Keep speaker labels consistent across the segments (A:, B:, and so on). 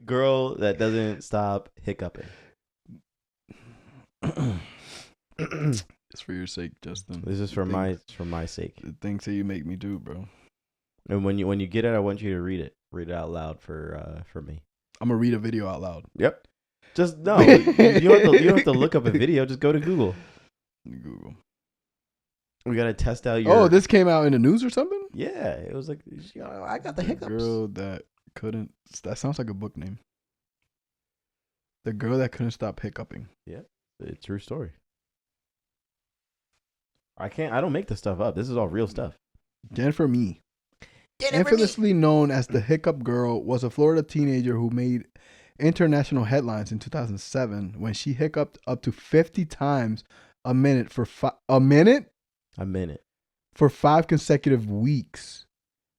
A: Girl that doesn't stop hiccuping.
B: It's for your sake, Justin.
A: This is for my sake.
B: The things that you make me do, bro.
A: And when you get it, I want you to read it. Read it out loud for me.
B: I'm gonna read a video out loud.
A: Yep. Just no. you don't have to look up a video. Just go to Google.
B: Google.
A: We gotta test out your.
B: Oh, this came out in the news or something?
A: Yeah, it was like I got the hiccups.
B: Girl that couldn't. That sounds like a book name. The girl that couldn't stop hiccuping.
A: Yeah, it's a true story. I don't make this stuff up. This is all real stuff.
B: Jennifer Mee, infamously known as the Hiccup Girl, was a Florida teenager who made international headlines in 2007 when she hiccuped up to 50 times a minute for a minute for 5 consecutive weeks.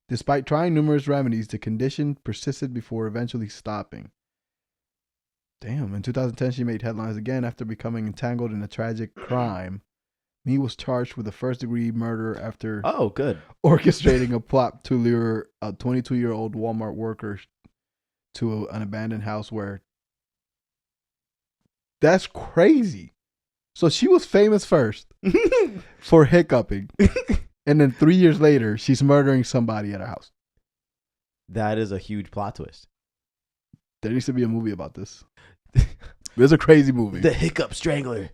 B: Despite trying numerous remedies, the condition persisted before eventually stopping. Damn, in 2010 she made headlines again after becoming entangled in a tragic crime. Mee was charged with a first-degree murder after orchestrating a plot to lure a 22-year-old Walmart worker to an abandoned house where... That's crazy. So she was famous first for hiccuping. And then 3 years later, she's murdering somebody at her house.
A: That is a huge plot twist.
B: There needs to be a movie about this. It's a crazy movie.
A: The Hiccup Strangler.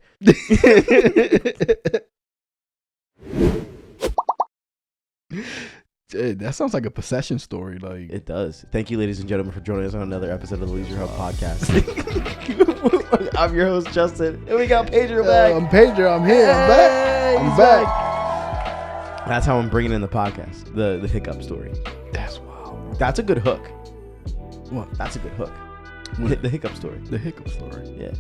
B: That sounds like a possession story. Like
A: it does. Thank you, ladies and gentlemen, for joining us on another episode of the LeisureHub Podcast. I'm your host, Justin, and we got Pedro back.
B: I'm Pedro. I'm here. I'm back. I'm back.
A: That's how I'm bringing in the podcast. The hiccup story.
B: That's wild.
A: That's a good hook.
B: What?
A: That's a good hook. The hiccup story.
B: The hiccup story.
A: Yeah.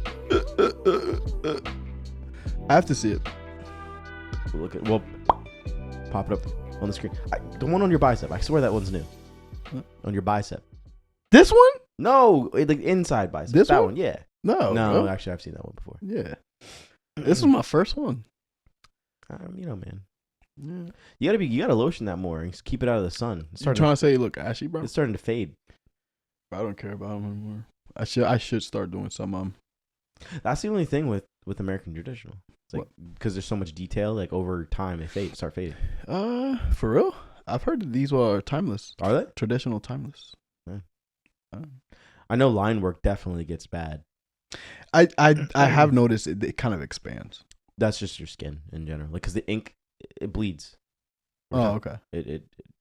B: I have to see it.
A: Well, pop it up on the screen. The one on your bicep. I swear that one's new.
B: What?
A: On your bicep.
B: This one?
A: No, the inside bicep.
B: This
A: that
B: one?
A: one? Yeah.
B: No.
A: No, actually, I've seen that one before.
B: Yeah. This was my first one.
A: Man. Yeah. You gotta lotion that more and just keep it out of the sun.
B: You're trying to say you look ashy, bro?
A: It's starting to fade.
B: I don't care about them anymore. I should start doing some.
A: That's the only thing with American traditional. It's like because there's so much detail, like over time they start fading.
B: For real? I've heard that these are timeless.
A: Are they?
B: Traditional timeless.
A: Yeah. I know line work definitely gets bad.
B: I have noticed it kind of expands.
A: That's just your skin in general, like because the ink it bleeds.
B: Oh, okay.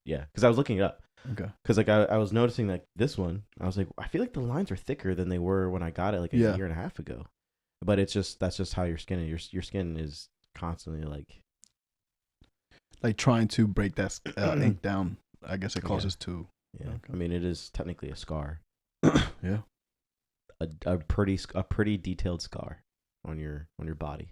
A: Yeah, because I was looking it up.
B: Okay.
A: Because like I was noticing like this one, I was like, I feel like the lines are thicker than they were when I got it like a year and a half ago. But that's just how your skin is. Your skin is constantly like
B: trying to break that ink down. I guess it causes two.
A: Yeah. Okay. I mean, it is technically a scar.
B: Yeah.
A: A pretty detailed scar on your body.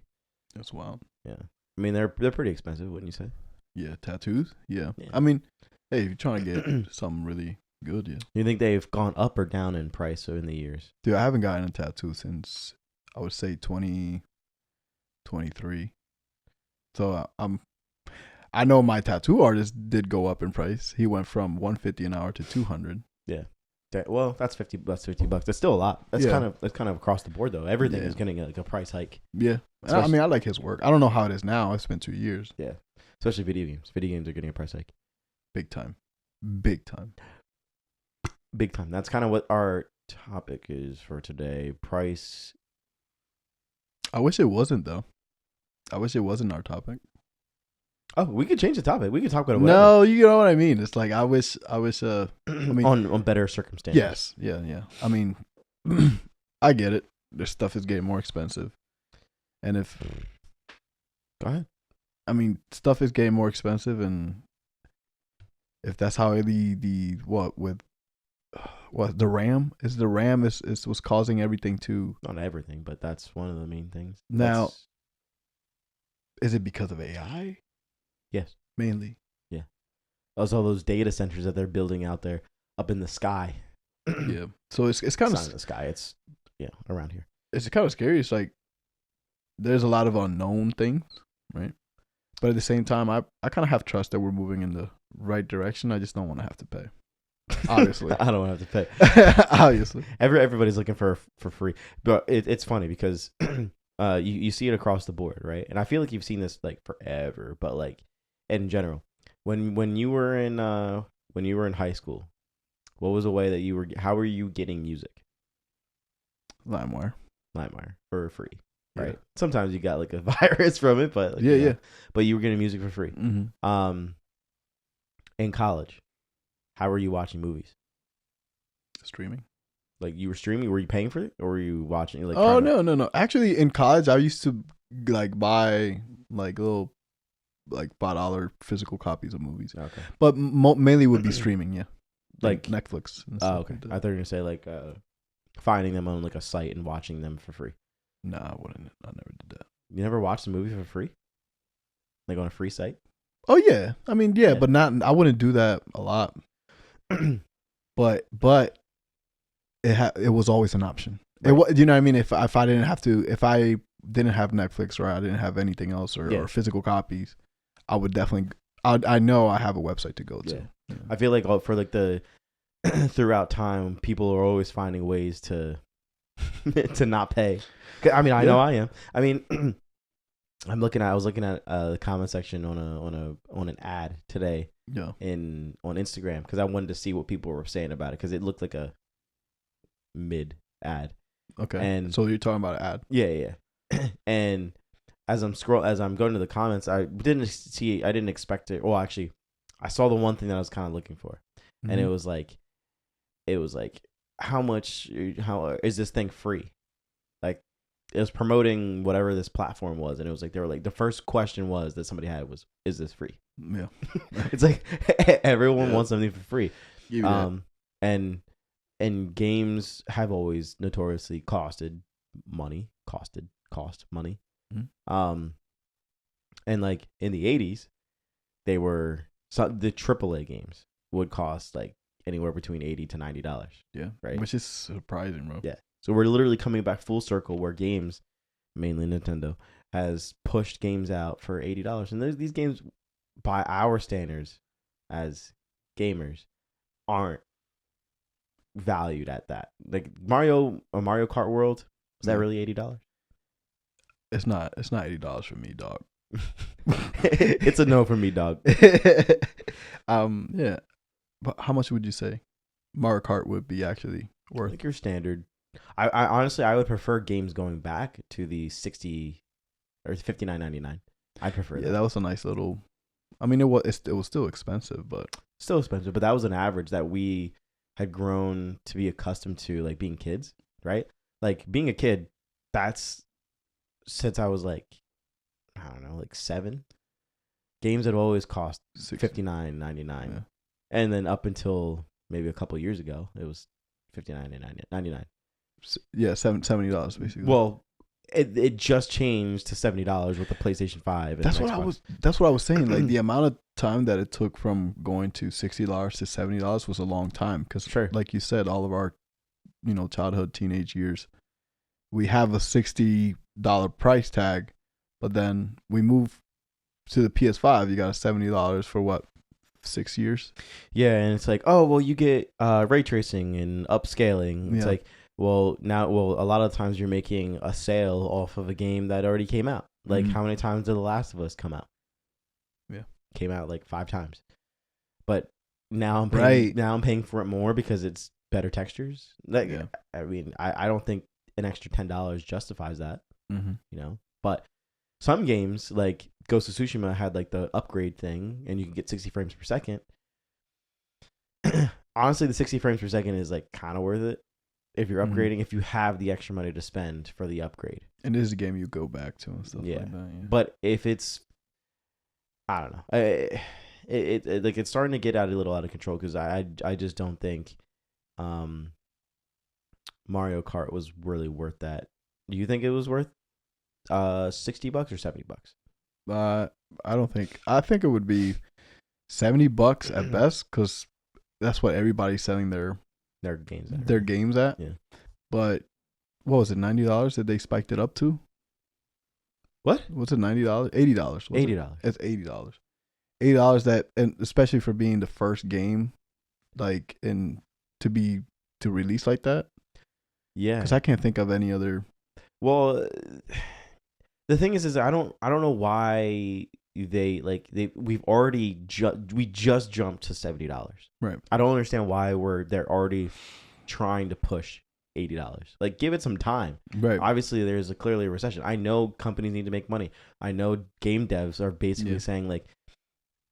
B: That's wild.
A: Yeah. I mean, they're pretty expensive, wouldn't you say?
B: Yeah, tattoos. Yeah. I mean, hey, if you're trying to get something really good, yeah.
A: You think they've gone up or down in price in the years?
B: Dude, I haven't gotten a tattoo since I would say 2023. So I know my tattoo artist did go up in price. He went from $150 an hour to $200.
A: Yeah. Well, that's $50. That's still a lot. That's kind of across the board though. Everything is getting like a price hike.
B: Yeah. I mean, I like his work. I don't know how it is now. It's been 2 years.
A: Yeah. Especially video games. Video games are getting a price hike.
B: Big time.
A: That's kind of what our topic is for today. Price.
B: I wish it wasn't though. I wish it wasn't our topic.
A: Oh, we could change the topic. We could talk about it. Whatever.
B: No, you know what I mean. It's like I wish. I mean,
A: on better circumstances.
B: Yes. Yeah. I mean, I get it. Their stuff is getting more expensive, and if
A: go ahead.
B: I mean, stuff is getting more expensive, and if that's how the RAM is what's causing everything to
A: not everything, but that's one of the main things.
B: Now, is it because of AI?
A: Yes,
B: mainly.
A: Yeah, also those data centers that they're building out there up in the sky.
B: Yeah, so it's kind of
A: in the sky. It's around here.
B: It's kind of scary. It's like there's a lot of unknown things, right? But at the same time, I kind of have trust that we're moving in the right direction. I just don't want to have to pay. Obviously.
A: I don't have to pay.
B: Obviously.
A: Everybody's looking for free, but it's funny because you see it across the board, right? And I feel like you've seen this like forever, but like in general, when you were in high school, what was the way that how were you getting music?
B: LimeWire
A: for free, right?
B: Yeah.
A: Sometimes you got like a virus from it, but like,
B: yeah.
A: But you were getting music for free.
B: Mm-hmm.
A: In college, how were you watching movies?
B: Streaming.
A: Like you were streaming? Were you paying for it, or were you watching? Like,
B: oh no. Actually, in college, I used to like buy like little like $5 physical copies of movies.
A: Okay,
B: but mainly would be streaming. Yeah,
A: like
B: Netflix. And
A: stuff okay. Like I thought you were gonna say like finding them on like a site and watching them for free.
B: No, I wouldn't. I never did that.
A: You never watched a movie for free? Like on a free site?
B: Oh yeah. I mean, yeah. But not. I wouldn't do that a lot. but it was always an option. Right. You know what I mean? If I didn't have to, if I didn't have Netflix or I didn't have anything else or physical copies, I would definitely. I know I have a website to go to.
A: Yeah. I feel like for like the throughout time, people are always finding ways to to not pay. I mean, I know I am. I mean, I was looking at the comment section on an ad today.
B: Yeah.
A: On Instagram because I wanted to see what people were saying about it because it looked like a mid ad.
B: Okay.
A: And
B: so you're talking about an ad.
A: Yeah. And as I'm going to the comments, I didn't expect it. Well, actually, I saw the one thing that I was kind of looking for, and it was like, how is this thing free? Like, it was promoting whatever this platform was, and it was like the first question was that somebody had was, is this free?
B: Yeah.
A: It's like everyone wants something for free. And games have always notoriously cost money. Mm-hmm. And like in the 80s, the AAA games would cost like anywhere between $80 to $90.
B: Yeah.
A: Right.
B: Which is surprising, bro.
A: Yeah. So we're literally coming back full circle where games, mainly Nintendo, has pushed games out for $80. And these games, by our standards as gamers, aren't valued at that. Like Mario Kart World, is that really $80?
B: It's not $80 for me, dog.
A: It's a no for me, dog.
B: Yeah. But how much would you say Mario Kart would be actually worth?
A: Like your standard. I honestly I would prefer games going back to the $60 or $59.99. I prefer that.
B: Yeah, that was a nice little. I mean, it was still expensive, but
A: still expensive. But that was an average that we had grown to be accustomed to, like being kids, right? Like being a kid, that's since I was like, I don't know, like 7. Games had always cost $59.99, yeah. And then up until maybe a couple of years ago, it was $59.99.
B: Yeah, $70 basically.
A: Well, it just changed to $70 with the PlayStation 5. And
B: that's what I was saying. Like the amount of time that it took from going to $60 to $70 was a long time because, like you said, all of our, childhood, teenage years, we have a $60 price tag, but then we move to the PS5. You got a $70 for what? 6 years.
A: Yeah, and it's like, oh well, you get ray tracing and upscaling. It's like, well, a lot of times you're making a sale off of a game that already came out. Like, how many times did The Last of Us come out?
B: Yeah,
A: came out like 5 times. But now I'm paying for it more because it's better textures. Like, I mean, I don't think an extra $10 justifies that. But some games like Ghost of Tsushima had like the upgrade thing, and you can get 60 frames per second. Honestly, the 60 frames per second is like kind of worth it if you're upgrading, if you have the extra money to spend for the upgrade.
B: And this is a game you go back to and stuff like that. Yeah.
A: But if it's, I don't know, it's starting to get a little out of control because I just don't think Mario Kart was really worth that. Do you think it was worth $60 or $70?
B: I don't think. I think it would be $70 at best because that's what everybody's selling their games at. Yeah. But what was it? $90 that they spiked it up to?
A: What?
B: What's it? $90? $80.
A: $80.
B: It's $80. $80 that, and especially for being the first game like to release like that?
A: Yeah,
B: because I can't think of any other.
A: Well, the thing is I don't know why we just jumped to $70.
B: Right.
A: I don't understand why they're already trying to push $80. Like, give it some time.
B: Right.
A: Obviously, there's clearly a recession. I know companies need to make money. I know game devs are basically saying, like,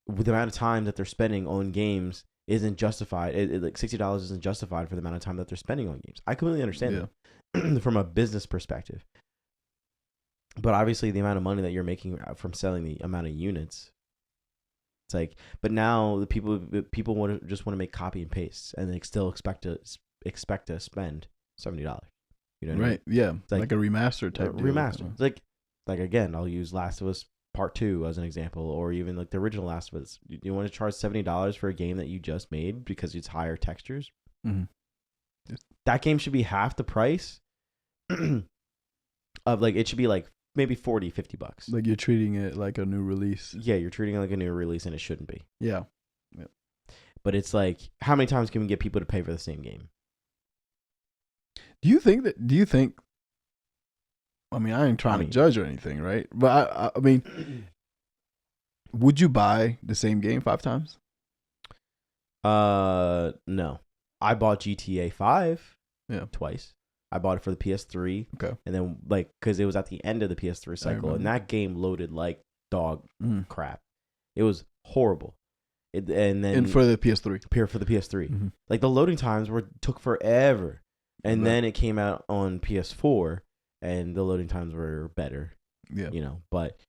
A: with the amount of time that they're spending on games isn't justified. Like, $60 isn't justified for the amount of time that they're spending on games. I completely understand that from a business perspective. But obviously, the amount of money that you're making from selling the amount of units, it's like. But now the people want to make copy and pastes, and they still expect to spend $70. You know what I mean?
B: Right. Yeah. It's like a remaster type deal.
A: Remaster. It's like again, I'll use Last of Us Part 2 as an example, or even like the original Last of Us. You want to charge $70 for a game that you just made because it's higher textures?
B: Mm-hmm.
A: That game should be half the price of, like, it should be like maybe $40-$50.
B: Like, you're treating it like a new release.
A: Yeah, you're treating it like a new release, and it shouldn't be.
B: Yeah.
A: But it's like, how many times can we get people to pay for the same game?
B: Do you think? I mean, I ain't trying to judge or anything, right? But I mean, would you buy the same game 5 times?
A: No. I bought GTA 5 twice. I bought it for the PS3.
B: Okay.
A: And then, like, because it was at the end of the PS3 cycle, and that game loaded like dog crap. It was horrible. And
B: for the PS3.
A: For the PS3. Like, the loading times took forever. And then it came out on PS4, and the loading times were better.
B: Yeah.
A: You know, but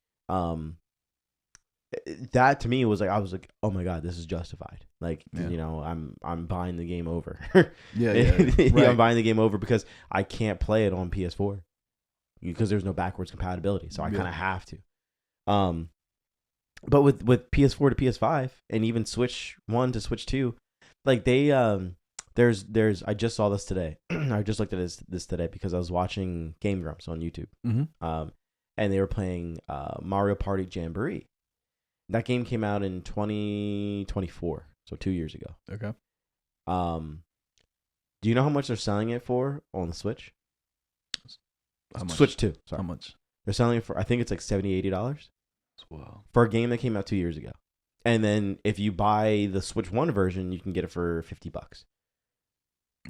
A: that to me was like, I was like, oh my God, this is justified. Like, you know, I'm buying the game over.
B: Right.
A: I'm buying the game over because I can't play it on PS4 because there's no backwards compatibility. So I kind of have to. But with PS4 to PS5 and even Switch 1 to Switch 2, like, they there's I just saw this today. I just looked at this today because I was watching Game Grumps on YouTube. And they were playing Mario Party Jamboree. That game came out in 2024, so 2 years ago.
B: Okay.
A: Do you know how much they're selling it for on the Switch?
B: How much?
A: Switch 2. Sorry.
B: How much?
A: They're selling it for, I think it's like $70-$80.
B: Wow.
A: For a game that came out 2 years ago. And then if you buy the Switch 1 version, you can get it for $50.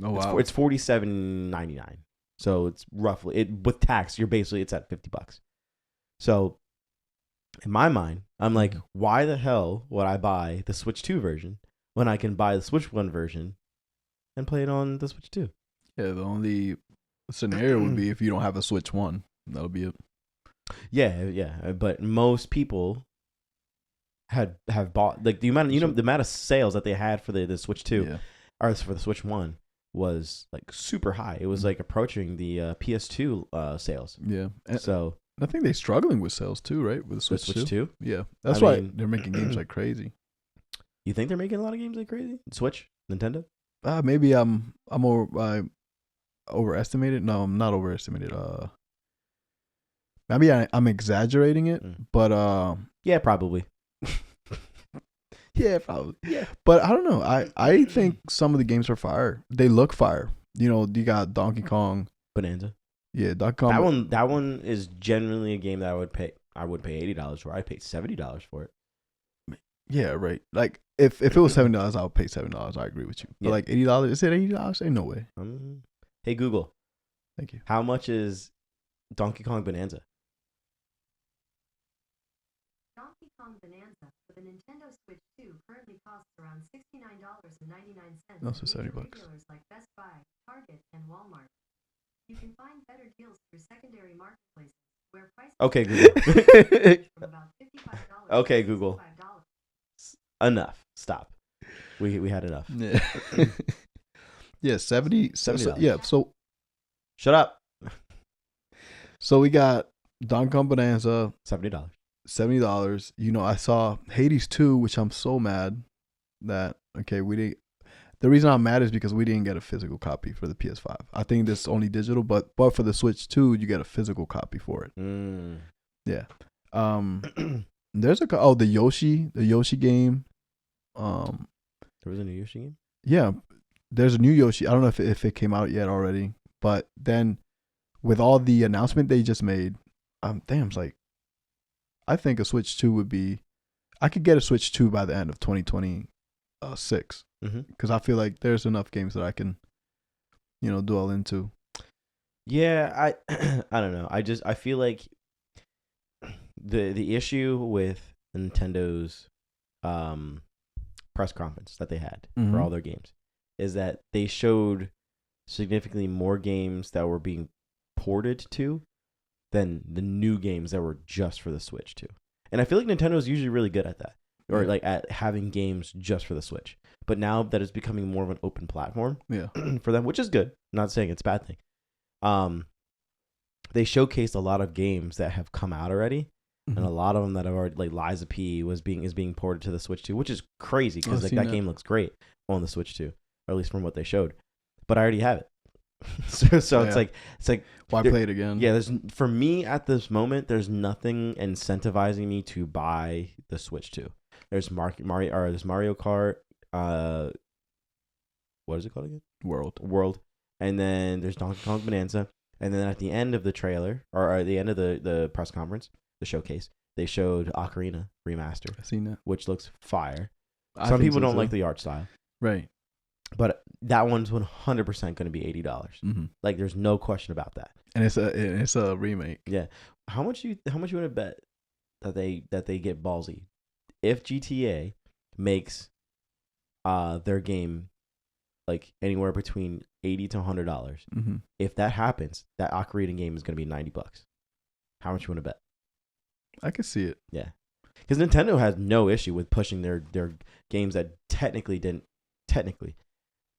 B: Oh wow.
A: It's $47.99. So it's roughly with tax, it's at $50. So in my mind, I'm like, why the hell would I buy the Switch 2 version when I can buy the Switch 1 version and play it on the Switch 2?
B: Yeah, the only scenario would be if you don't have a Switch 1. That'll be it.
A: Yeah. But most people have bought, like, the amount of sales that they had for the Switch 2 or for the Switch 1 was like super high. It was like approaching the PS2 sales.
B: Yeah.
A: So
B: I think they're struggling with sales too, right? With the Switch 2. Yeah. That's why they're making games like crazy.
A: You think they're making a lot of games like crazy? Switch? Nintendo?
B: Maybe I'm overestimated. No, I'm not overestimated. Maybe I'm exaggerating it, but
A: yeah, probably.
B: Yeah, probably. Yeah. But I don't know. I think some of the games are fire. They look fire. You know, you got Donkey Kong
A: Bonanza.
B: Yeah, Donkey Kong.
A: That one is genuinely a game that I would pay $80 for. I'd pay $70 for it.
B: Yeah, right. Like if it was $70, I would pay $7. I agree with you. But like $80, is it $80? Ain't no way.
A: Hey Google.
B: Thank you.
A: How much is Donkey Kong Bonanza?
C: Donkey Kong Bonanza for the Nintendo Switch 2 currently costs around $69.99.
B: No, so $70.
C: Retailers like Best Buy, Target, and Walmart. You can find better deals through secondary marketplaces where prices
A: Okay, Google.
C: from about $55
A: Okay,
C: to
A: Google.
C: $65.
A: Enough. Stop. We had enough.
B: Yeah. Yeah, $70. Yeah, so
A: shut up.
B: So we got Donkey Kong Bonanza,
A: $70.
B: You know, I saw Hades 2, which I'm so mad that we didn't. The reason I'm mad is because we didn't get a physical copy for the PS5. I think this is only digital, but for the Switch 2, you get a physical copy for it. Yeah. There's the Yoshi game.
A: There was a new Yoshi game?
B: Yeah, there's a new Yoshi. I don't know if it came out yet already, but then with all the announcement they just made, damn, it's like I think a Switch 2 would be. I could get a Switch 2 by the end of 2026 because I feel like there's enough games that I can, dwell into.
A: Yeah, I don't know. I feel like the issue with Nintendo's press conference that they had for all their games is that they showed significantly more games that were being ported to than the new games that were just for the Switch 2. And I feel like Nintendo is usually really good at that, or like at having games just for the Switch. But now that it's becoming more of an open platform for them, which is good. I'm not saying it's a bad thing. They showcased a lot of games that have come out already, and a lot of them that have already, like Liza P is being ported to the Switch 2, which is crazy because that game looks great on the Switch 2, or at least from what they showed. But I already have it, so it's like
B: why play it again?
A: Yeah, for me at this moment, there's nothing incentivizing me to buy the Switch 2. There's there's Mario Kart. What is it called again? World. And then there's Donkey Kong Bonanza. And then at the end of the trailer, or at the end of the press conference, the showcase, they showed Ocarina Remaster.
B: I've seen that.
A: Which looks fire. Some people don't like the art style.
B: Right.
A: But that one's 100% going to be $80. Like, there's no question about that.
B: And it's a remake.
A: Yeah. How much you want to bet that they get ballsy if GTA makes their game like anywhere between $80 to $100? If that happens, that Ocarina game is going to be $90. How much you want to bet?
B: I can see it.
A: Yeah, because Nintendo has no issue with pushing their games that technically, and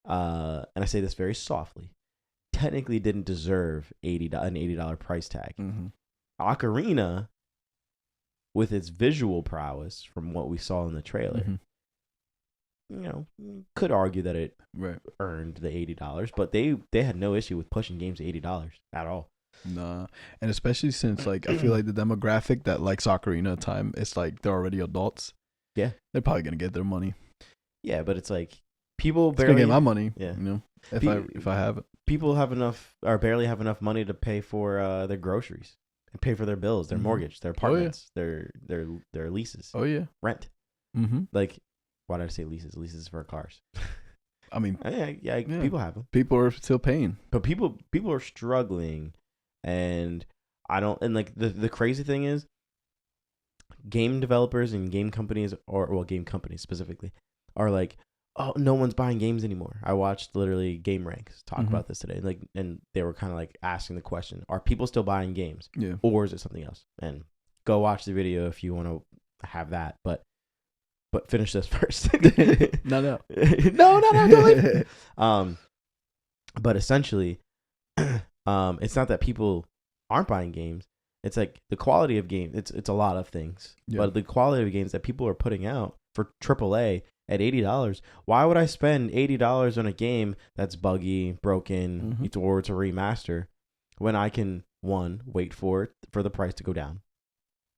A: I say this very softly, technically didn't deserve an $80 price tag. Ocarina, with its visual prowess from what we saw in the trailer, could argue that it earned the $80, but they had no issue with pushing games to $80 at all.
B: Nah, and especially since like I feel like the demographic that likes Ocarina of Time, it's like they're already adults.
A: Yeah,
B: they're probably gonna get their money.
A: Yeah, but it's like people
B: barely get my money.
A: Yeah,
B: if I have it,
A: people have enough or barely have enough money to pay for their groceries and pay for their bills, their mortgage, their apartments, their leases.
B: Oh yeah,
A: rent. Like, why did I say leases? Leases for cars.
B: I mean,
A: yeah, people have them.
B: People are still paying,
A: but people are struggling, and I don't. And like the crazy thing is, game developers and game companies, game companies specifically, are like, oh, no one's buying games anymore. I watched literally Game Ranks talk about this today, and they were kind of like asking the question: are people still buying games?
B: Yeah, or
A: is it something else? And go watch the video if you want to have that, but finish this first.
B: No.
A: Don't leave. But essentially, it's not that people aren't buying games. It's like the quality of game. It's a lot of things, but the quality of games that people are putting out for AAA at $80. Why would I spend $80 on a game that's buggy, broken, or it's a remaster, when I can wait for the price to go down,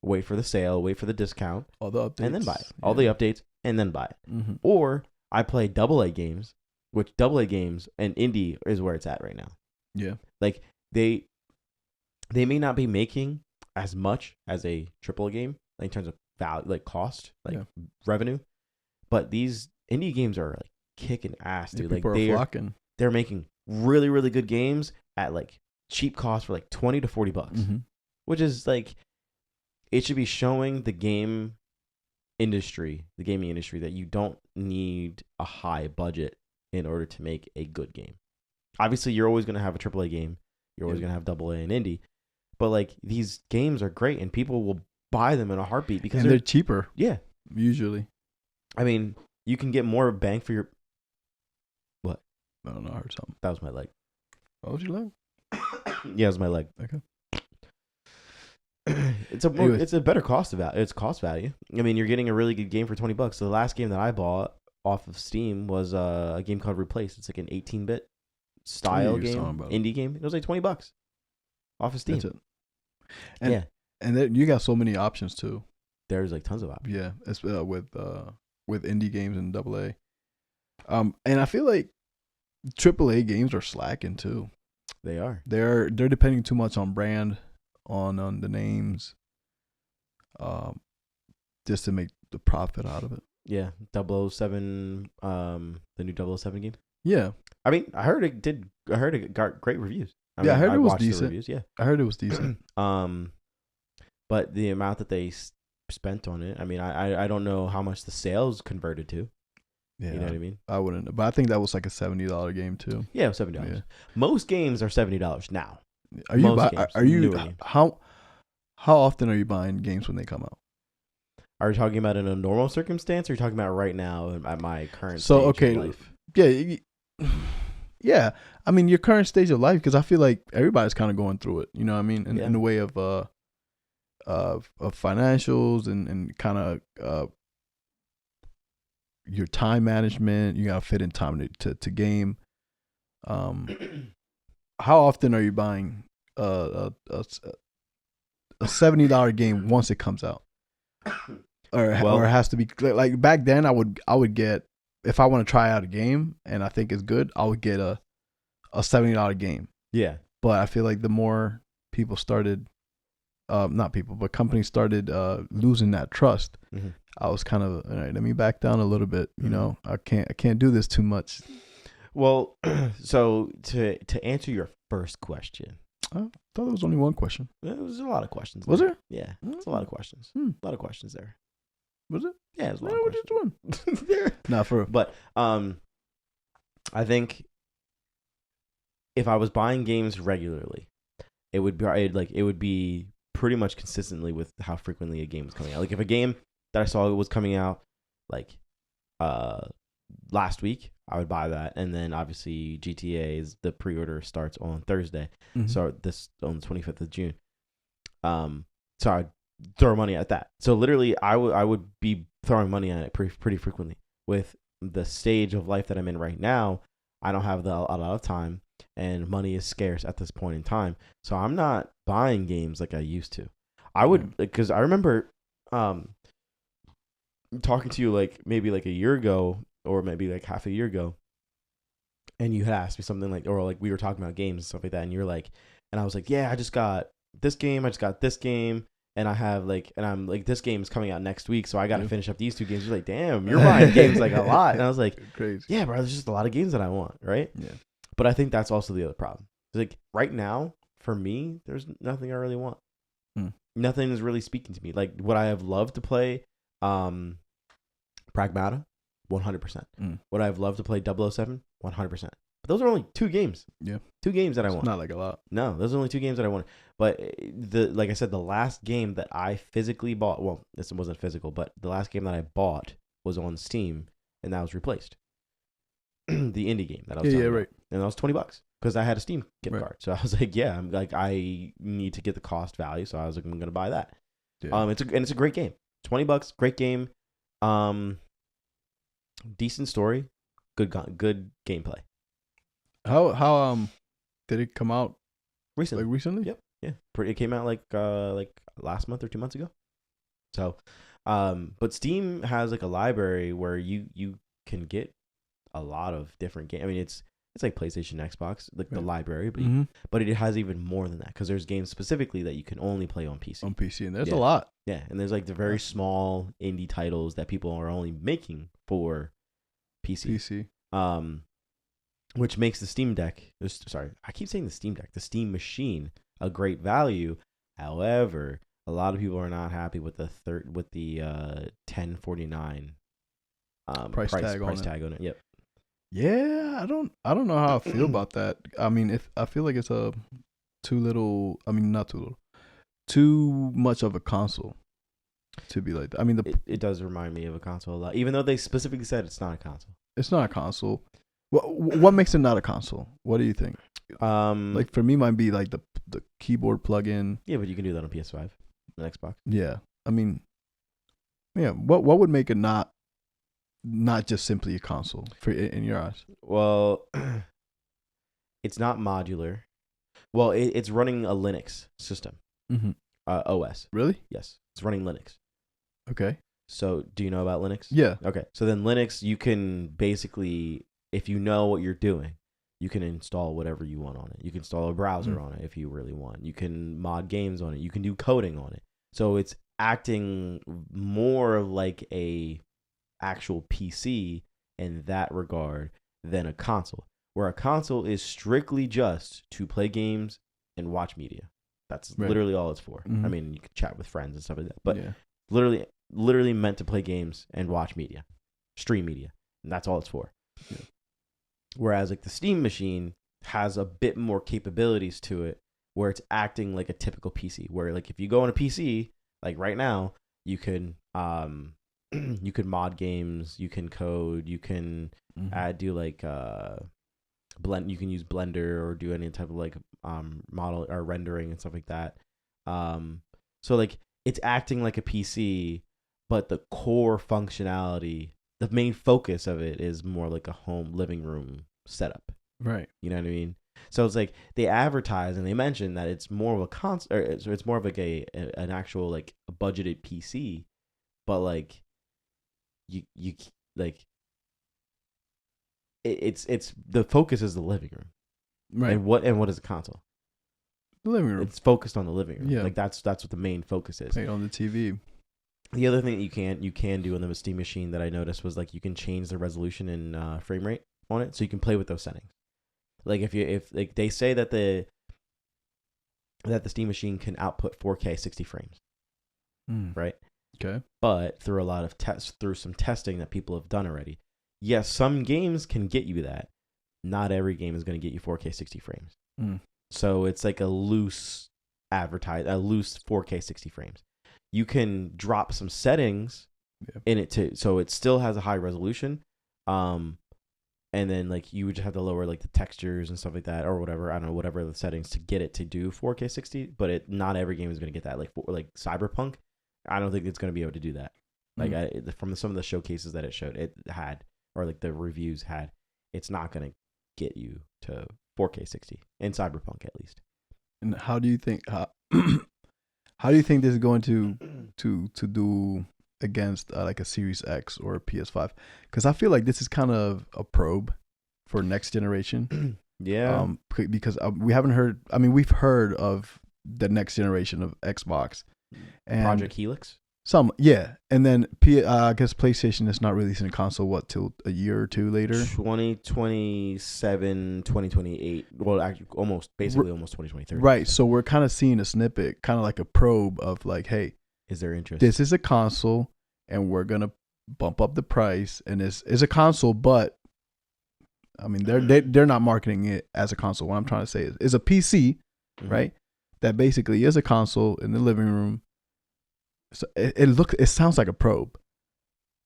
A: wait for the sale, wait for the discount,
B: all the updates,
A: and then buy it. All the updates, and then buy it. Or I play AA games, which AA games and indie is where it's at right now.
B: Yeah,
A: like they may not be making as much as a AAA game, like in terms of value, like cost, like revenue, but these indie games are like kicking ass, dude.
B: People are flocking.
A: They're making really, really good games at like cheap cost for like $20 to $40, which is like, it should be showing the gaming industry that you don't need a high budget in order to make a good game. Obviously, you're always going to have a AAA game. You're always going to have AA and indie. But like, these games are great, and people will buy them in a heartbeat because
B: they're cheaper.
A: Yeah.
B: Usually.
A: I mean, you can get more bang for your... What?
B: I don't know. I heard something.
A: That was my leg.
B: What was your leg?
A: Yeah, it was my leg.
B: Okay.
A: It's a better cost value. I mean, you're getting a really good game for $20. So the last game that I bought off of Steam was a game called Replace. It's like an 18-bit style game, indie game. It was like $20 off of Steam.
B: That's it. And then you got so many options too.
A: There's like tons of options.
B: Yeah, it's with indie games and AA. And I feel like AAA games are slacking too.
A: They are.
B: They're depending too much on brand, on the names, just to make the profit out of it.
A: Yeah, 007, the new 007 game.
B: Yeah,
A: I mean, I heard it got great reviews.
B: I heard it was
A: watched the
B: decent.
A: reviews, yeah,
B: I heard it was decent.
A: But the amount that they spent on it, I mean, I don't know how much the sales converted to.
B: Yeah,
A: You know what I mean?
B: I wouldn't, but I think that was like a $70 game too.
A: Yeah, $70.
B: Yeah.
A: Most games are $70 now.
B: Are you?
A: Most games,
B: Are you?
A: newer games.
B: How often are you buying games when they come out?
A: Are you talking about in a normal circumstance, or are you talking about right now at my current
B: So
A: stage of life?
B: Yeah. I mean, your current stage of life, because I feel like everybody's kind of going through it. You know what I mean? In the way of financials and kind of your time management. You gotta fit in time to game. How often are you buying a $70 game once it comes out? Or it has to be like back then. I would get, if I want to try out a game and I think it's good, I would get a $70 game.
A: Yeah,
B: but I feel like the more people started, not people, but companies started losing that trust.
A: Mm-hmm.
B: I was kind of, all right, let me back down a little bit. You know, I can't do this too much.
A: Well, so to answer your first question,
B: I thought there was only one question.
A: it was a lot of questions.
B: Was there?
A: Yeah, it's a lot of questions. A lot of questions there.
B: Was it?
A: Yeah, it was a lot
B: No,
A: of
B: just
A: questions.
B: one. Not for real.
A: But I think if I was buying games regularly, it would be pretty much consistently with how frequently a game was coming out. Like if a game that I saw was coming out like last week, I would buy that, and then obviously GTA's the pre-order starts on Thursday, so this on the 25th of June. So I'd throw money at that. So literally, I would be throwing money at it pretty frequently. With the stage of life that I'm in right now, I don't have a lot of time, and money is scarce at this point in time. So I'm not buying games like I used to. I would, because I remember talking to you like maybe like a year ago, or maybe like half a year ago, and you had asked me something like, or like we were talking about games and stuff like that, and you're like, and I was like, yeah, I just got this game, and I have like, and I'm like, this game is coming out next week, so I got to finish up these two games. You're like, damn, you're buying games like a lot, and I was like,
B: crazy.
A: Yeah, bro, there's just a lot of games that I want, right?
B: Yeah.
A: But I think that's also the other problem. Like right now, for me, there's nothing I really want. Nothing is really speaking to me. Like would I have loved to play, Pragmata, 100%. Would I have loved to play 007, 100%. But those are only two games.
B: Yeah,
A: 2 games that I want.
B: Not like a lot.
A: No, those are only 2 games that I want. But like I said, the last game that I physically bought, well, this wasn't physical, but the last game that I bought was on Steam, and that was replaced. The indie game that I was talking about. Right. And that was $20 because I had a Steam gift card. So I was like, yeah, I'm like, I need to get the cost value. So I was like, I'm going to buy that. Yeah. It's a great game. $20, great game. Decent story, good gameplay.
B: How did it come out
A: recently?
B: Like recently?
A: Yep. Yeah. It came out like last month or 2 months ago. So, but Steam has like a library where you can get a lot of different games. I mean, it's like PlayStation, Xbox, like the library, but it has even more than that because there's games specifically that you can only play on PC.
B: On PC, and there's a lot.
A: Yeah, and there's like the very small indie titles that people are only making for PC. Which makes the Steam Deck. Sorry, I keep saying the Steam Deck, the Steam machine, a great value. However, a lot of people are not happy with the $1049 price tag on it. Yep.
B: Yeah, I don't know how I feel about that. I mean, I feel like it's not too little. Too much of a console to be like that. I mean,
A: it does remind me of a console a lot, even though they specifically said it's not a console.
B: It's not a console. What makes it not a console? What do you think? Like for me, might be like the keyboard plug-in.
A: Yeah, but you can do that on PS5 and Xbox.
B: Yeah, I mean, yeah. What would make it not just simply a console in your eyes?
A: Well, it's not modular. Well, it's running a Linux system. OS.
B: Really?
A: Yes, it's running Linux.
B: Okay.
A: So do you know about Linux?
B: Yeah.
A: Okay. So then Linux, you can basically, if you know what you're doing, you can install whatever you want on it. You can install a browser on it if you really want. You can mod games on it. You can do coding on it. So it's acting more like a actual PC in that regard than a console, where a console is strictly just to play games and watch media. That's literally all it's for. I mean, you can chat with friends and stuff like that, but literally meant to play games and watch media, stream media, and that's all it's for. Yeah. Whereas like the Steam machine has a bit more capabilities to it, where it's acting like a typical PC. Where like if you go on a PC, like right now, you can you can mod games, you can code, you can do like blend. You can use Blender or do any type of like model or rendering and stuff like that. So like it's acting like a PC, but the core functionality, the main focus of it is more like a home living room setup.
B: Right.
A: You know what I mean? So it's like they advertise and they mention that it's more of a console, or so it's more of like an actual like a budgeted PC, but like you like it's the focus is the living room.
B: Right.
A: And what is a console?
B: The living room.
A: It's focused on the living room.
B: Yeah.
A: Like that's what the main focus is.
B: Play on the TV.
A: The other thing that you can do on the Steam machine that I noticed was like you can change the resolution and frame rate on it, so you can play with those settings. Like if like they say that the Steam machine can output 4K 60 frames, right?
B: Okay.
A: But through a lot of through some testing that people have done already, yes, some games can get you that. Not every game is going to get you 4K 60 frames. So it's like a loose 4K 60 frames. You can drop some settings in it too, so it still has a high resolution. And then like you would just have to lower like the textures and stuff like that, or whatever. I don't know, whatever the settings to get it to do 4K 60. But not every game is going to get that. Like Cyberpunk, I don't think it's going to be able to do that. Like from some of the showcases that it showed, it had, or like the reviews had, it's not going to get you to 4K 60 in Cyberpunk at least.
B: And how do you think how do you think this is going to do against like a Series X or a PS5? Because I feel like this is kind of a probe for next generation.
A: Yeah.
B: Because we haven't heard. I mean, we've heard of the next generation of Xbox and
A: Project Helix.
B: And then I guess PlayStation is not releasing a console till a year or two later.
A: 2027, 2028. Well, actually, almost 2023.
B: Right. So we're kind of seeing a snippet, kind of like a probe of like, hey,
A: is there interest?
B: This is a console, and we're gonna bump up the price, and it's a console, but I mean they're not marketing it as a console. What I'm trying to say is a PC, right? That basically is a console in the living room. So it sounds like a probe.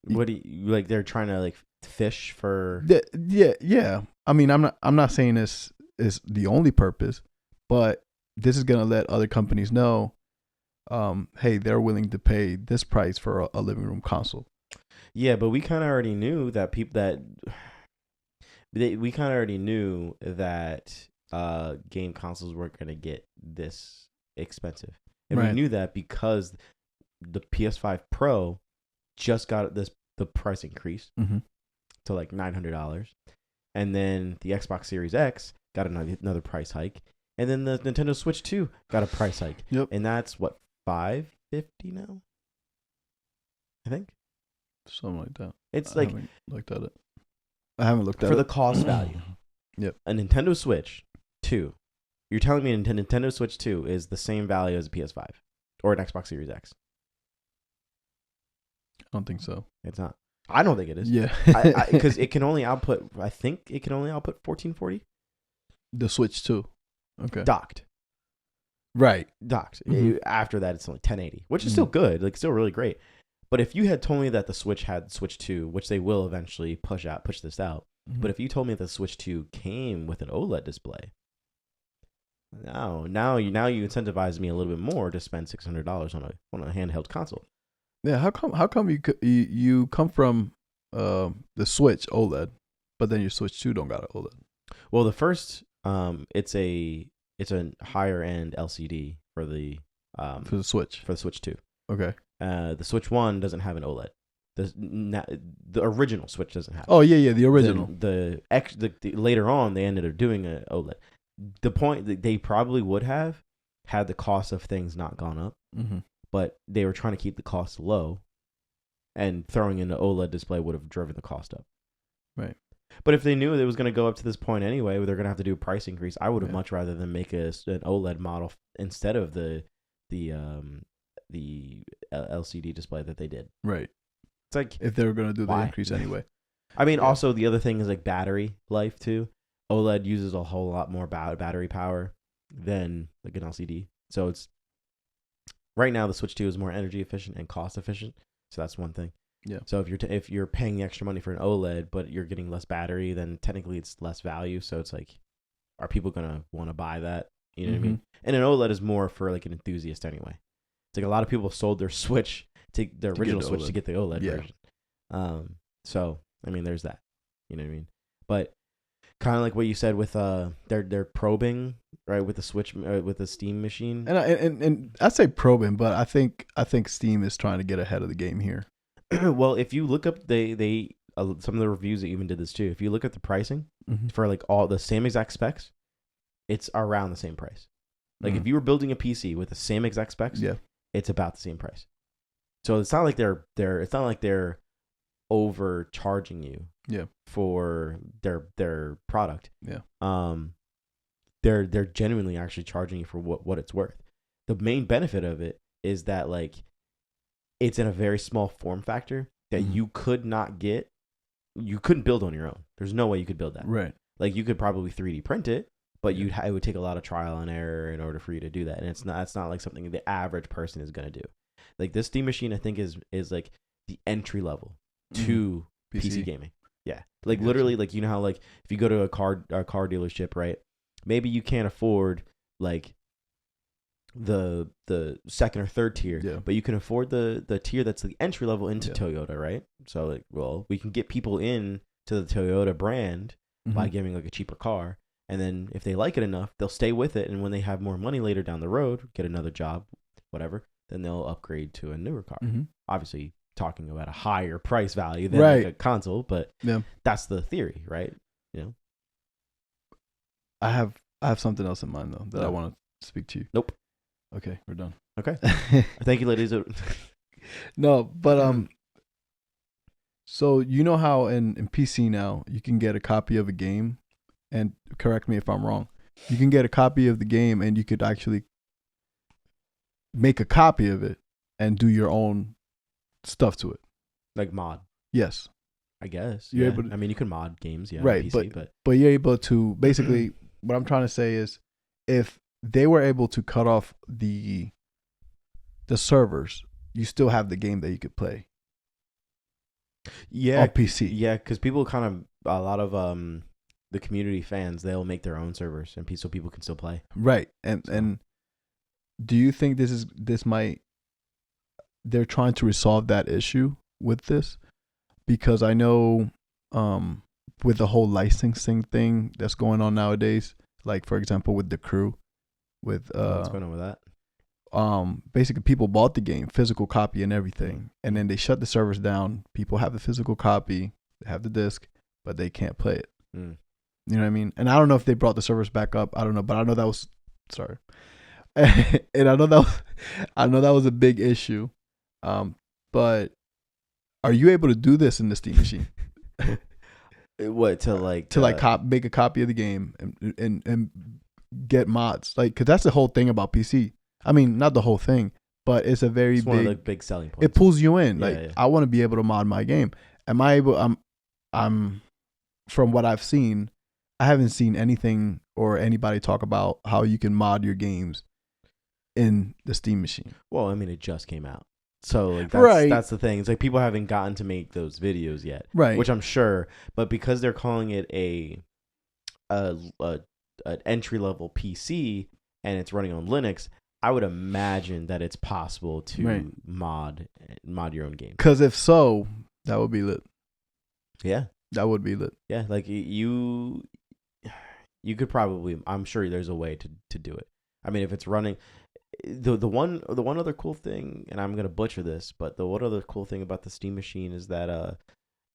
A: What do you like? They're trying to like fish for.
B: Yeah. I mean, I'm not saying this is the only purpose, but this is gonna let other companies know, hey, they're willing to pay this price for a living room console.
A: Yeah, but we kind of already knew that we kind of already knew that game consoles weren't gonna get this expensive, and we knew that because the PS5 Pro just got the price increase to like $900, and then the Xbox Series X got another price hike, and then the Nintendo Switch 2 got a price hike.
B: Yep.
A: And that's what, $550 now, I think,
B: something like that.
A: It's
B: I haven't looked at it. I haven't looked at it
A: for the cost value.
B: Yep.
A: A Nintendo Switch 2. You're telling me a Nintendo Switch 2 is the same value as a PS5 or an Xbox Series X?
B: I don't think so.
A: It's not. I don't think it is.
B: Yeah.
A: Because it can only output, I think it can only output 1440.
B: The Switch 2. Okay.
A: Docked.
B: Right.
A: Docked. After that, it's only 1080, which is still good. Like, still really great. But if you had told me that the Switch had Switch 2, which they will eventually push this out, but if you told me that the Switch 2 came with an OLED display, now you incentivize me a little bit more to spend $600 on a handheld console.
B: Yeah, how come you come from the Switch OLED, but then your Switch 2 don't got an OLED?
A: Well, the first it's a higher end LCD for the
B: Switch.
A: For the Switch 2.
B: Okay.
A: The Switch 1 doesn't have an OLED. The original Switch doesn't have.
B: Oh yeah, the original.
A: The later on they ended up doing an OLED. The point that they probably would have had the cost of things not gone up, but they were trying to keep the cost low, and throwing in the OLED display would have driven the cost up.
B: Right.
A: But if they knew it was going to go up to this point anyway, where they're going to have to do a price increase, I would have much rather than make an OLED model instead of the LCD display that they did.
B: Right.
A: It's like,
B: if they were going to do the increase anyway.
A: I mean, also the other thing is like battery life too. OLED uses a whole lot more battery power than like an LCD. So it's right now the Switch 2 is more energy efficient and cost efficient. So that's one thing.
B: Yeah.
A: So if you're paying the extra money for an OLED, but you're getting less battery, then technically it's less value. So it's like, are people gonna want to buy that? You know what I mean? And an OLED is more for like an enthusiast anyway. It's like a lot of people sold their Switch the original Switch to get the OLED version. So I mean, there's that. You know what I mean? But kind of like what you said with they're probing right with the Switch with the Steam machine.
B: And I say probing, but I think Steam is trying to get ahead of the game here.
A: Well, if you look up they some of the reviews that even did this too. If you look at the pricing for like all the same exact specs, it's around the same price. Like if you were building a PC with the same exact specs, it's about the same price. So it's not like they're overcharging you for their product. They're genuinely actually charging you for what it's worth. The main benefit of it is that like it's in a very small form factor that you couldn't build on your own. There's no way you could build that.
B: Right.
A: Like you could probably 3D print it, but it would take a lot of trial and error in order for you to do that. And it's not like something the average person is going to do. Like this Steam machine, I think is like the entry level to PC gaming. Yeah. Like literally, like, you know how like if you go to a car dealership, right? Maybe you can't afford like the second or third tier, but you can afford the tier that's the entry level into Toyota, right? So like, well, we can get people in to the Toyota brand by giving like a cheaper car, and then if they like it enough, they'll stay with it, and when they have more money later down the road, get another job, whatever, then they'll upgrade to a newer car. Obviously talking about a higher price value than like a console, but that's the theory, right? You know,
B: I have something else in mind though that I want to speak to you.
A: Nope.
B: Okay, we're done.
A: Okay. Thank you, ladies.
B: No, but so you know how in PC now you can get a copy of a game, and correct me if I'm wrong, you can get a copy of the game and you could actually make a copy of it and do your own stuff to it.
A: Like mod.
B: Yes.
A: I guess.
B: You're able to,
A: I mean, you can mod games,
B: right,
A: on PC,
B: but you're able to basically what I'm trying to say is if they were able to cut off the servers, you still have the game that you could play.
A: Yeah.
B: On PC.
A: Yeah, because people a lot of the community fans, they'll make their own servers and so people can still play.
B: Right. And do you think they're trying to resolve that issue with this? Because I know with the whole licensing thing that's going on nowadays, like for example with The Crew, with
A: what's going on with that?
B: Basically people bought the game, physical copy and everything, and then they shut the servers down. People have the physical copy, they have the disc, but they can't play it. You know what I mean? And I don't know if they brought the servers back up. I don't know, but I know that was and I know that was a big issue. But are you able to do this in the Steam machine?
A: What to make
B: a copy of the game and get mods, like, because that's the whole thing about PC. I mean, not the whole thing, but it's
A: one of the big selling points.
B: It pulls you in. I want to be able to mod my game. Am I able? I'm from what I've seen, I haven't seen anything or anybody talk about how you can mod your games in the Steam machine.
A: Well, I mean, it just came out. So like that's the thing. It's like people haven't gotten to make those videos yet,
B: right?
A: Which I'm sure, but because they're calling it an entry level PC and it's running on Linux, I would imagine that it's possible to mod your own game.
B: Because if so, that would be lit.
A: Yeah,
B: that would be lit.
A: Yeah, like you could probably. I'm sure there's a way to do it. I mean, if it's running. the one other cool thing, and I'm gonna butcher this, but the one other cool thing about the Steam Machine is that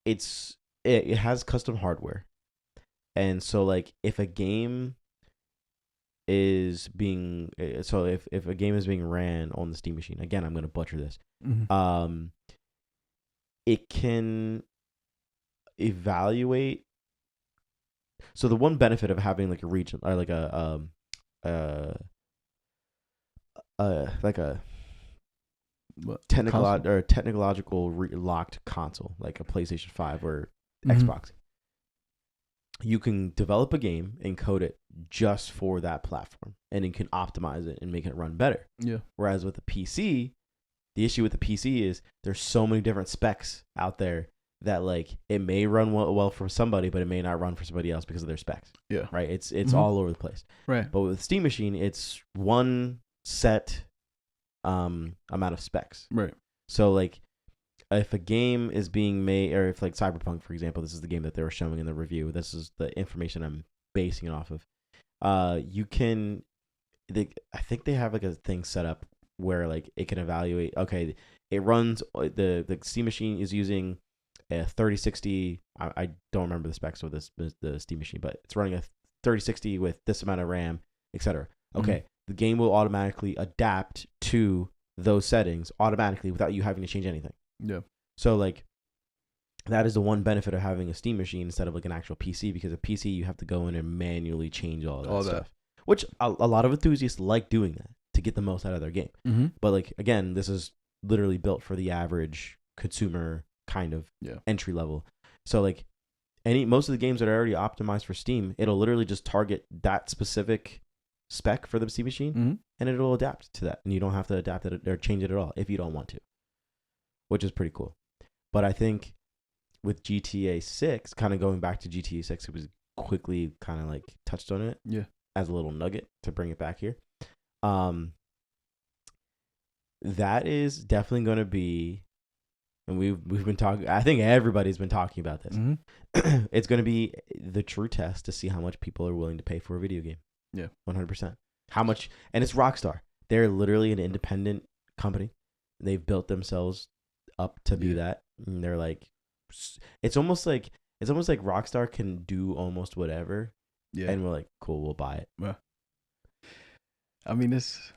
A: it has custom hardware, and so like if a game is being if a game is being ran on the Steam Machine, again I'm gonna butcher this, it can evaluate. So the one benefit of having like a region or like a technological locked console like a PlayStation 5 or Xbox, you can develop a game and code it just for that platform, and you can optimize it and make it run better.
B: Yeah.
A: Whereas with the PC, the issue with the PC is there's so many different specs out there that like it may run well for somebody, but it may not run for somebody else because of their specs.
B: Yeah.
A: Right. It's all over the place.
B: Right.
A: But with Steam Machine, it's one set amount of specs.
B: Right.
A: So like if a game is being made, or if like Cyberpunk, for example, this is the game that they were showing in the review. This is the information I'm basing it off of. You can, I think they have like a thing set up where like it can evaluate. Okay, it runs the Steam Machine is using a 3060. I don't remember the specs of the Steam Machine, but it's running a 3060 with this amount of RAM, etc. Okay, the game will automatically adapt to those settings automatically without you having to change anything.
B: Yeah.
A: So like that is the one benefit of having a Steam Machine instead of like an actual PC, because a PC you have to go in and manually change all that stuff, which a lot of enthusiasts like doing that to get the most out of their game. But like again, this is literally built for the average consumer kind of entry level. So like most of the games that are already optimized for Steam, it'll literally just target that specific spec for the Steam Machine, and it'll adapt to that, and you don't have to adapt it or change it at all if you don't want to, which is pretty cool. But I think with GTA 6, kind of going back to GTA 6, it was quickly kind of like touched on it as a little nugget to bring it back here. That is definitely going to be, and we've been talking, I think everybody's been talking about this. It's going to be the true test to see how much people are willing to pay for a video game.
B: Yeah.
A: 100%. How much, and it's Rockstar. They're literally an independent company. They've built themselves up to be that. And they're like, it's almost like Rockstar can do almost whatever. Yeah. And we're like, cool, we'll buy it.
B: Yeah. I mean, it's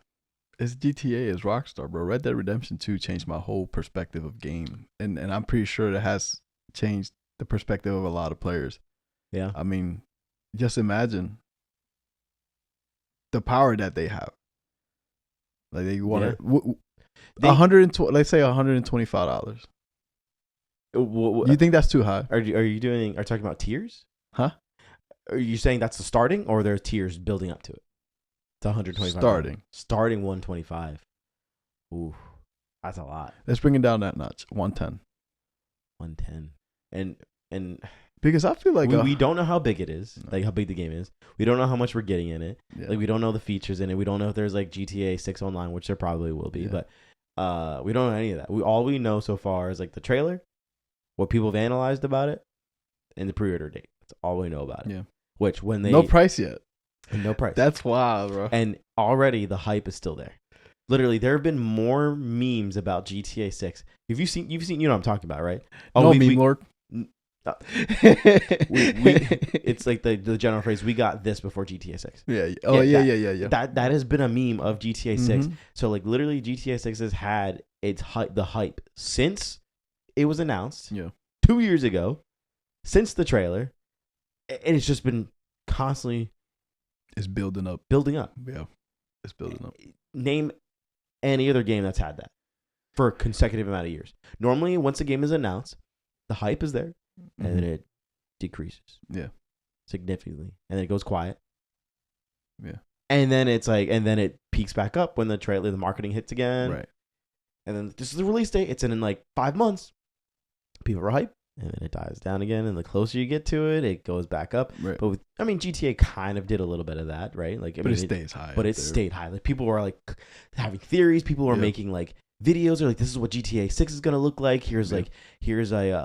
B: GTA, it's Rockstar, bro. Red Dead Redemption 2 changed my whole perspective of game. And I'm pretty sure it has changed the perspective of a lot of players.
A: Yeah.
B: I mean, just imagine the power that they have. Like they want to, let's say $125. You think that's too high?
A: Are you talking about tiers?
B: Huh?
A: Are you saying that's the starting, or there's tiers building up to it? It's 125. Starting 125. Ooh, that's a lot.
B: Let's bring it down that notch. 110.
A: 110. And
B: because I feel like
A: we don't know how big it is, like how big the game is. We don't know how much we're getting in it. Yeah. Like we don't know the features in it. We don't know if there's like GTA 6 online, which there probably will be, but we don't know any of that. All we know so far is like the trailer, what people have analyzed about it, and the pre-order date. That's all we know about it.
B: Yeah.
A: Which when they
B: no price yet.
A: No price.
B: That's wild, bro.
A: And already the hype is still there. Literally, there have been more memes about GTA 6. You've seen, you know what I'm talking about, right?
B: Oh, no, meme lord.
A: It's like the general phrase, we got this before GTA 6.
B: Yeah. Oh, yeah.
A: That has been a meme of GTA 6. So like literally GTA 6 has had the hype since it was announced 2 years ago, since the trailer, and it's just been constantly
B: building up. Yeah. It's building up.
A: Name any other game that's had that for a consecutive amount of years. Normally, once a game is announced, the hype is there, and then it decreases.
B: Yeah.
A: Significantly. And then it goes quiet.
B: Yeah.
A: And then it's like, and then it peaks back up when the marketing hits again.
B: Right.
A: And then this is the release date. It's in like 5 months. People are hyped. And then it dies down again. And the closer you get to it, it goes back up.
B: Right.
A: But GTA kind of did a little bit of that, right? Like,
B: it stays high.
A: But it stayed high. Like people were like having theories. People were making like videos. They're like, this is what GTA 6 is gonna look like. Here's a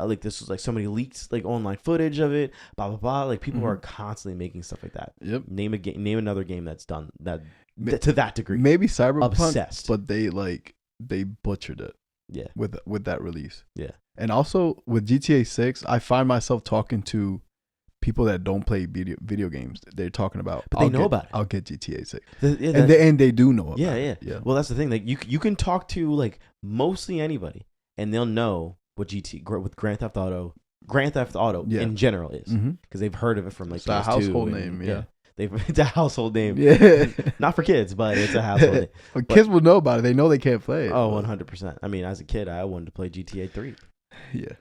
A: like this was like somebody leaked like online footage of it. Blah blah blah. Like people are constantly making stuff like that.
B: Yep.
A: Name another game that's done that. to that degree.
B: Maybe Cyberpunk,
A: Obsessed.
B: but they butchered it.
A: Yeah.
B: With that release.
A: Yeah.
B: And also with GTA 6, I find myself talking to people that don't play video games. They're talking about,
A: but they know about it.
B: I'll get GTA 6,
A: Yeah,
B: and they do know about
A: it. Yeah. Well, that's the thing. Like you can talk to like mostly anybody, and they'll know what with Grand Theft Auto in general is, because they've heard of it from like
B: it's a household name. Yeah.
A: It's a household name.
B: Yeah.
A: Not for kids, but it's a household name.
B: Well, kids will know about it. They know they can't play it.
A: Oh, 100%. I mean, as a kid, I wanted to play GTA 3.
B: Yeah.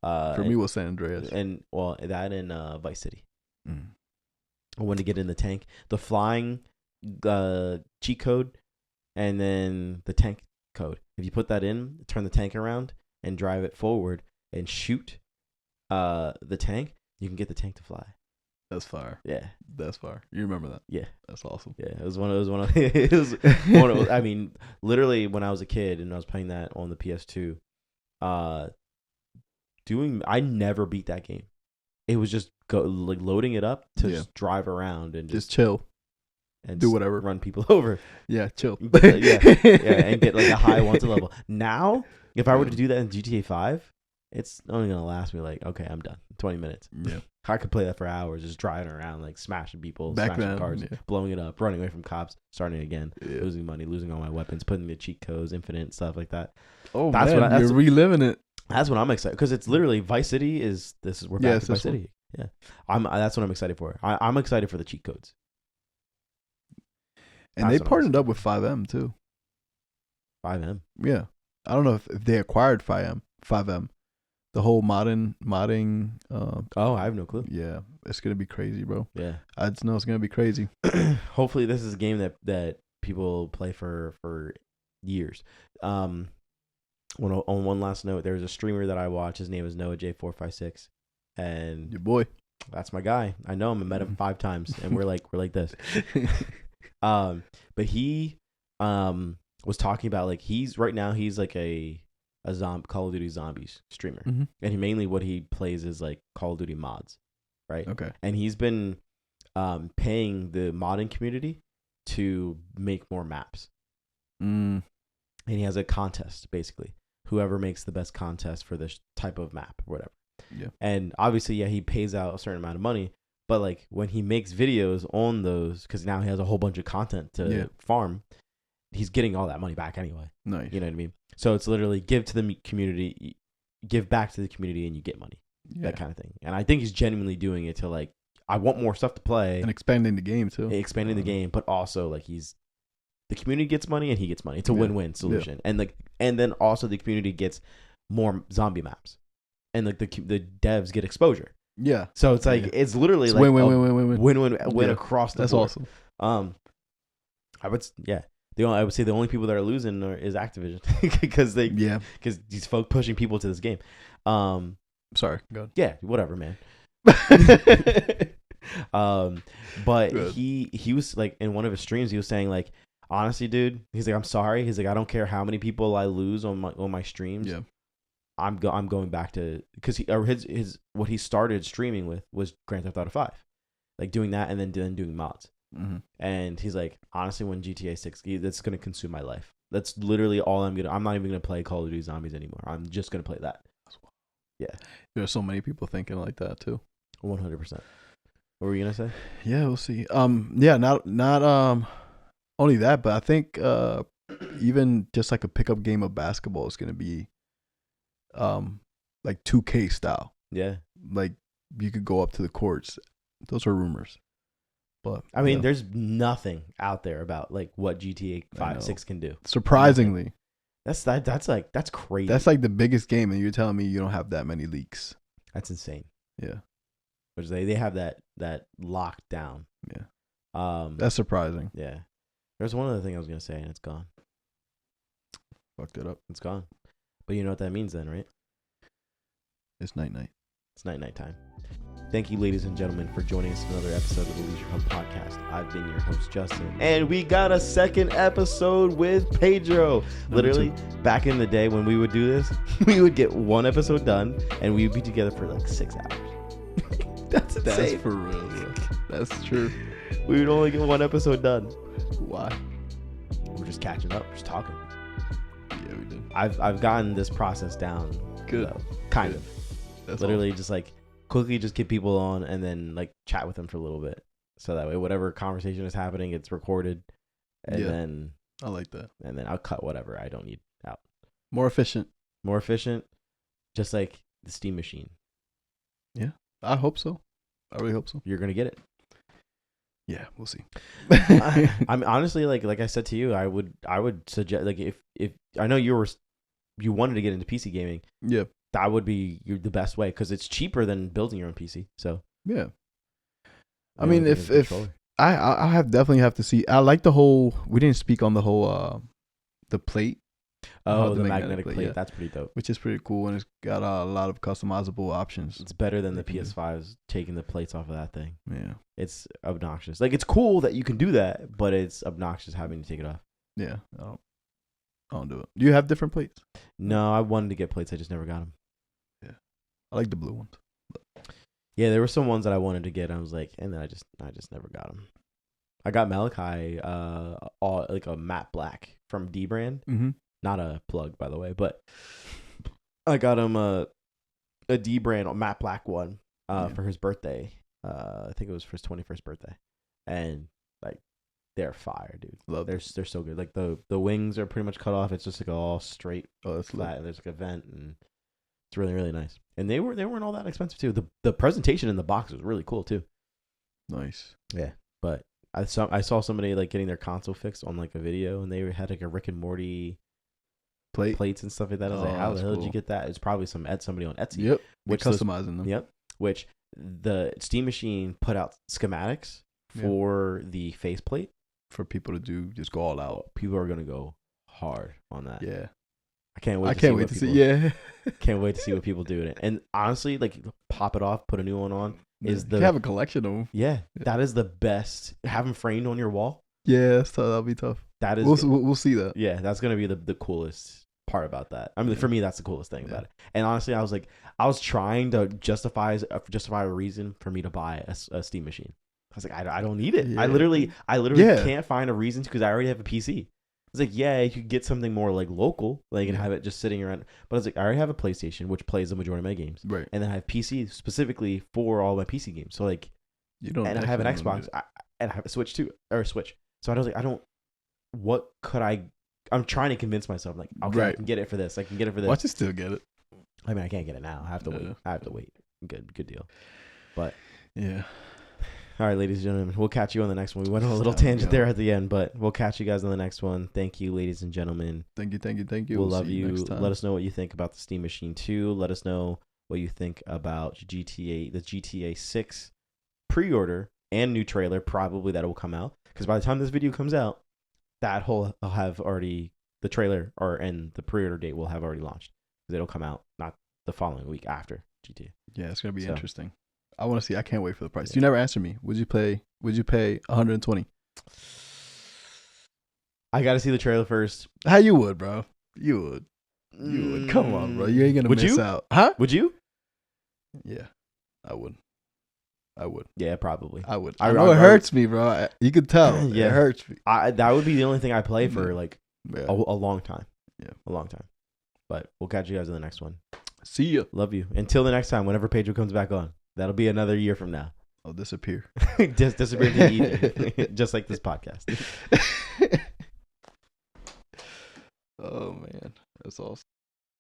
B: For me, it was San Andreas.
A: And Vice City. I wanted to get in the tank. The flying cheat code and then the tank code. If you put that in, turn the tank around and drive it forward and shoot the tank, you can get the tank to fly.
B: That's fire.
A: Yeah.
B: That's fire. You remember that?
A: Yeah.
B: That's awesome.
A: Yeah. It was one of those, I mean, literally when I was a kid and I was playing that on the PS2, I never beat that game. It was just loading it up to just drive around and
B: just chill and do whatever,
A: run people over.
B: Yeah, chill.
A: yeah, and get like a high wanted level. Now, if I were to do that in GTA 5, it's only gonna last me like, okay, I'm done. 20 minutes.
B: Yeah,
A: I could play that for hours, just driving around, like smashing people,
B: smashing
A: cars, blowing it up, running away from cops, starting again, losing money, losing all my weapons, putting the cheat codes, infinite stuff like that.
B: Oh, man, you're reliving it.
A: That's what I'm excited, because it's literally Vice City we're back to Vice City. Yeah, that's what I'm excited for. I'm excited for the cheat codes.
B: And they partnered up with 5M too.
A: 5M.
B: Yeah, I don't know if they acquired 5M. The whole modding.
A: I have no clue.
B: Yeah, it's gonna be crazy, bro.
A: Yeah,
B: I just know it's gonna be crazy.
A: Hopefully, this is a game that people play for years. On one last note, there's a streamer that I watch. His name is Noah J456, and
B: your boy.
A: That's my guy. I know him. I met him 5 times, and we're like this. But he was talking about like he's like a Call of Duty Zombies streamer, and what he plays is like Call of Duty mods, right?
B: Okay.
A: And he's been paying the modding community to make more maps. And he has a contest, basically. Whoever makes the best contest for this type of map or whatever.
B: Yeah. And
A: obviously, he pays out a certain amount of money. But like when he makes videos on those, because now he has a whole bunch of content to farm, he's getting all that money back anyway.
B: Nice.
A: You know what I mean? So it's literally give to the community, give back to the community, and you get money. Yeah. That kind of thing. And I think he's genuinely doing it to like, I want more stuff to play.
B: And expanding the game too.
A: Expanding the game, but also like the community gets money and he gets money. It's a win-win solution. Yeah. And then also the community gets more zombie maps. And like the devs get exposure.
B: Yeah.
A: So it's like it's literally like win across the board.
B: That's awesome.
A: I would say the only people that are losing is Activision because these folk pushing people to this game.
B: Sorry, go ahead.
A: Yeah, whatever, man. But he was like in one of his streams he was saying like, honestly, dude, he's like, I'm sorry. He's like, I don't care how many people I lose on my streams.
B: Yeah.
A: I'm going back to, because his what he started streaming with was Grand Theft Auto 5, like doing that and then doing mods.
B: Mm-hmm.
A: And he's like, honestly, when GTA 6, that's gonna consume my life. That's literally all I'm not even gonna play Call of Duty Zombies anymore. I'm just gonna play that. Yeah.
B: There's so many people thinking like that too.
A: 100%. What were you gonna say?
B: Yeah, we'll see. Yeah, not only that, but I think even just like a pickup game of basketball is gonna be like 2K style.
A: Yeah.
B: Like you could go up to the courts. Those are rumors. But
A: I mean, there's nothing out there about like what GTA 6 can do.
B: Surprisingly.
A: That's crazy.
B: That's like the biggest game, and you're telling me you don't have that many leaks.
A: That's insane.
B: Yeah.
A: Which they have that locked down.
B: Yeah. That's surprising.
A: Yeah. There's one other thing I was gonna say, and it's gone.
B: Fucked it up.
A: It's gone. But you know what that means then, right?
B: It's night.
A: It's night time. Thank you, ladies and gentlemen, for joining us in another episode of the LeisureHub Podcast. I've been your host, Justin. And we got a second episode with Pedro. Literally, back in the day when we would do this, we would get one episode done, and we would be together for like 6 hours. That's insane.
B: That's for real. Yeah. That's true.
A: We would only get one episode done.
B: Why?
A: We're just catching up, just talking.
B: Yeah, we did.
A: I've gotten this process down.
B: Good.
A: Though, kind
B: Good.
A: of.
B: That's
A: Literally just like quickly just get people on and then like chat with them for a little bit. So that way whatever conversation is happening, it's recorded. And then
B: I like that.
A: And then I'll cut whatever I don't need out.
B: More efficient.
A: More efficient. Just like the Steam machine.
B: Yeah. I hope so. I really hope so.
A: You're gonna get it.
B: Yeah, we'll see.
A: I'm honestly like I said to you, I would suggest like if I know you wanted to get into PC gaming.
B: Yeah.
A: That would be the best way because it's cheaper than building your own PC. So
B: yeah. I mean, if I definitely have to see. I like the whole. We didn't speak on the whole the plate.
A: Oh, the magnetic plate.
B: Yeah.
A: That's pretty dope.
B: Which is pretty cool, and it's got a lot of customizable options.
A: It's better than the PS5s taking the plates off of that thing.
B: Yeah.
A: It's obnoxious. Like, it's cool that you can do that, but it's obnoxious having to take it off.
B: Yeah. I don't do it. Do you have different plates?
A: No, I wanted to get plates. I just never got them.
B: Yeah. I like the blue ones.
A: Yeah, there were some ones that I wanted to get. I was like, and then I just never got them. I got Malachi, all like a matte black from D brand.
B: Mm-hmm.
A: Not a plug, by the way, but I got him a D brand, a matte black one, for his birthday. I think it was for his 21st birthday, and like they're fire, dude.
B: Love
A: they're so good. Like the wings are pretty much cut off. It's just like all straight,
B: that's
A: flat. And there's like a vent, and it's really really nice. And they weren't all that expensive too. The presentation in the box was really cool too.
B: Nice.
A: Yeah, but I saw somebody like getting their console fixed on like a video, and they had like a Rick and Morty plates and stuff like that. I was like, how the hell did you get that? It's probably somebody on Etsy.
B: Yep.
A: Which
B: customizing them.
A: Yep. Which the Steam machine put out schematics for the faceplate
B: for people to do. Just go all out.
A: People are gonna go hard on that.
B: Yeah.
A: I can't wait.
B: Can't wait to see. Yeah.
A: Can't wait to see what people do in it. And honestly, like pop it off, put a new one on.
B: You have a collection of them.
A: Yeah, that is the best. Have them framed on your wall.
B: Yeah, that's tough. That'll be tough.
A: That is.
B: We'll see that.
A: Yeah, that's gonna be the coolest part about that. I mean, for me, that's the coolest thing about it. And honestly, I was trying to justify a reason for me to buy a Steam machine. I was like, I don't need it.
B: Yeah.
A: I literally can't find a reason because I already have a PC. It's like, yeah, you could get something more like local, like and have it just sitting around. But I was like, I already have a PlayStation, which plays the majority of my games,
B: right?
A: And then I have PC specifically for all my PC games. So like,
B: you don't.
A: And I have an Xbox, and I have a Switch too, or a Switch. So I was like, what could I? I'm trying to convince myself, like, okay, I can get it for this. I can get it for this.
B: Watch it still get it.
A: I mean, I can't get it now. I have to wait. I have to wait. Good deal. But
B: yeah.
A: All right, ladies and gentlemen, we'll catch you on the next one. We went on a little tangent there at the end, but we'll catch you guys on the next one. Thank you, ladies and gentlemen.
B: Thank you.
A: We'll love you. Let us know what you think about the Steam Machine 2. Let us know what you think about the GTA 6 pre-order and new trailer, probably that will come out. Because by the time this video comes out, that whole will have already, the trailer and the pre-order date will have already launched. Because it'll come out not the following week after GTA.
B: Yeah, it's going to be interesting. I want to see. I can't wait for the price. Yeah. You never answered me. Would you pay 120?
A: I got to see the trailer first.
B: How you would, bro? You would. Come on, bro. You ain't going to miss out. Huh?
A: Would you?
B: Yeah, I would.
A: Yeah, probably.
B: I would. I know it hurts me, bro. You could tell.
A: Yeah.
B: It hurts me.
A: That would be the only thing I play for like a long time.
B: Yeah.
A: A long time. But we'll catch you guys in the next one.
B: See ya.
A: Love you. Until the next time, whenever Pedro comes back on. That'll be another year from now.
B: I'll disappear.
A: Just disappear into the ether. Just like this podcast.
B: Oh, man. That's awesome.